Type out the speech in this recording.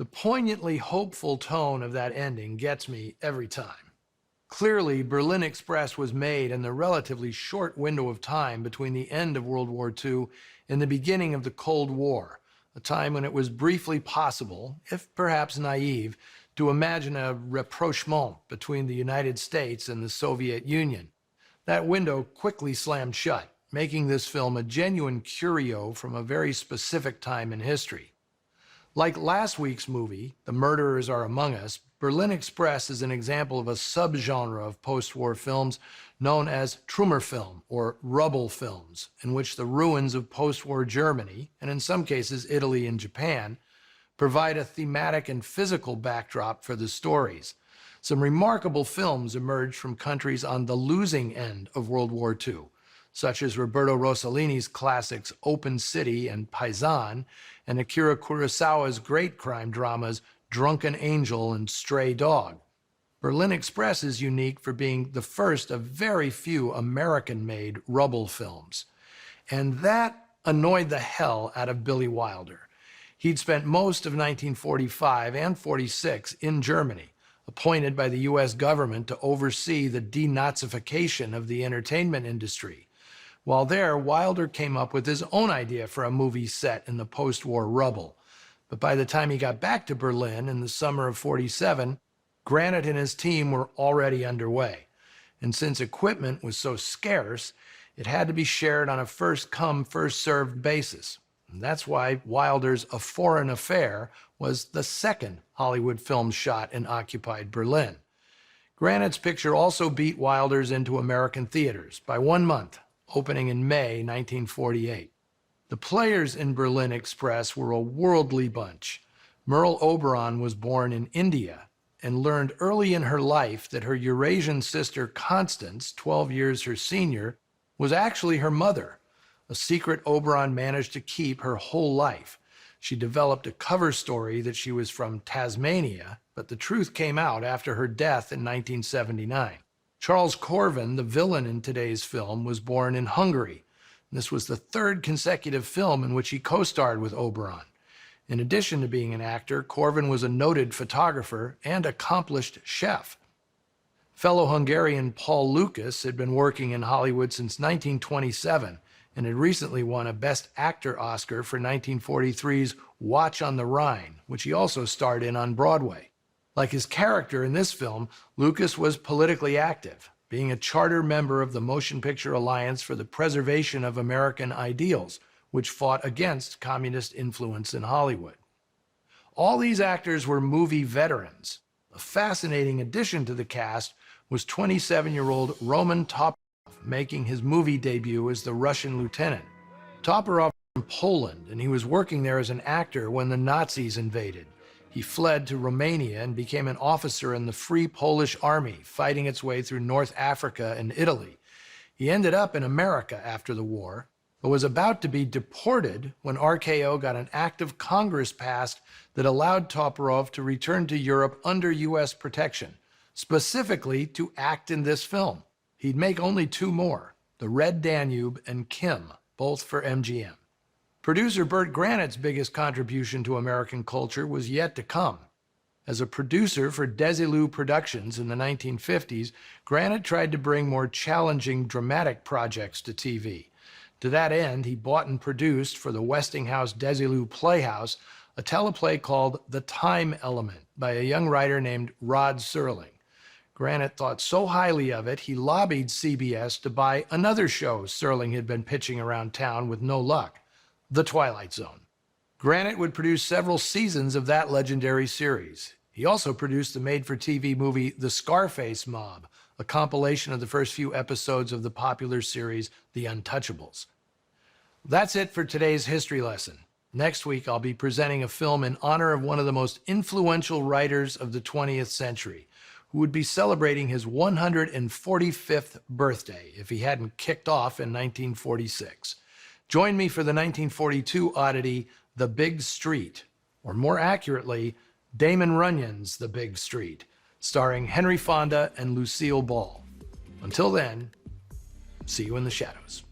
The poignantly hopeful tone of that ending gets me every time. Clearly, Berlin Express was made in the relatively short window of time between the end of World War II and the beginning of the Cold War, a time when it was briefly possible, if perhaps naive, to imagine a rapprochement between the United States and the Soviet Union. That window quickly slammed shut, making this film a genuine curio from a very specific time in history. Like last week's movie, The Murderers Are Among Us, Berlin Express is an example of a subgenre of post-war films known as Trümmerfilm, or rubble films, in which the ruins of post-war Germany, and in some cases Italy and Japan, provide a thematic and physical backdrop for the stories. Some remarkable films emerged from countries on the losing end of World War II, such as Roberto Rossellini's classics Open City and Paisan, and Akira Kurosawa's great crime dramas Drunken Angel and Stray Dog. Berlin Express is unique for being the first of very few American-made rubble films. And that annoyed the hell out of Billy Wilder. He'd spent most of 1945 and 46 in Germany, appointed by the US government to oversee the denazification of the entertainment industry. While there, Wilder came up with his own idea for a movie set in the post-war rubble. But by the time he got back to Berlin in the summer of '47, Granit and his team were already underway. And since equipment was so scarce, it had to be shared on a first-come, first-served basis. And that's why Wilder's A Foreign Affair was the second Hollywood film shot in occupied Berlin. Granit's picture also beat Wilder's into American theaters by 1 month, opening in May 1948. The players in Berlin Express were a worldly bunch. Merle Oberon was born in India and learned early in her life that her Eurasian sister Constance, 12 years her senior, was actually her mother, a secret Oberon managed to keep her whole life. She developed a cover story that she was from Tasmania, but the truth came out after her death in 1979. Charles Corvin, the villain in today's film, was born in Hungary. This was the third consecutive film in which he co-starred with Oberon. In addition to being an actor, Corvin was a noted photographer and accomplished chef. Fellow Hungarian Paul Lukas had been working in Hollywood since 1927 and had recently won a Best Actor Oscar for 1943's Watch on the Rhine, which he also starred in on Broadway. Like his character in this film, Lukas was politically active, being a charter member of the Motion Picture Alliance for the Preservation of American Ideals, which fought against communist influence in Hollywood. All these actors were movie veterans. A fascinating addition to the cast was 27-year-old Roman Toporov, making his movie debut as the Russian lieutenant. Toporov was from Poland, and he was working there as an actor when the Nazis invaded. He fled to Romania and became an officer in the Free Polish Army, fighting its way through North Africa and Italy. He ended up in America after the war, but was about to be deported when RKO got an act of Congress passed that allowed Toporov to return to Europe under US protection, specifically to act in this film. He'd make only 2 more, The Red Danube and Kim, both for MGM. Producer Burt Granit's biggest contribution to American culture was yet to come. As a producer for Desilu Productions in the 1950s, Granit tried to bring more challenging dramatic projects to TV. To that end, he bought and produced for the Westinghouse Desilu Playhouse a teleplay called The Time Element by a young writer named Rod Serling. Granit thought so highly of it, he lobbied CBS to buy another show Serling had been pitching around town with no luck, The Twilight Zone. Granit would produce several seasons of that legendary series. He also produced the made-for-TV movie The Scarface Mob, a compilation of the first few episodes of the popular series The Untouchables. That's it for today's history lesson. Next week, I'll be presenting a film in honor of one of the most influential writers of the 20th century, who would be celebrating his 145th birthday if he hadn't kicked off in 1946. Join me for the 1942 oddity, The Big Street, or more accurately, Damon Runyon's The Big Street, starring Henry Fonda and Lucille Ball. Until then, see you in the shadows.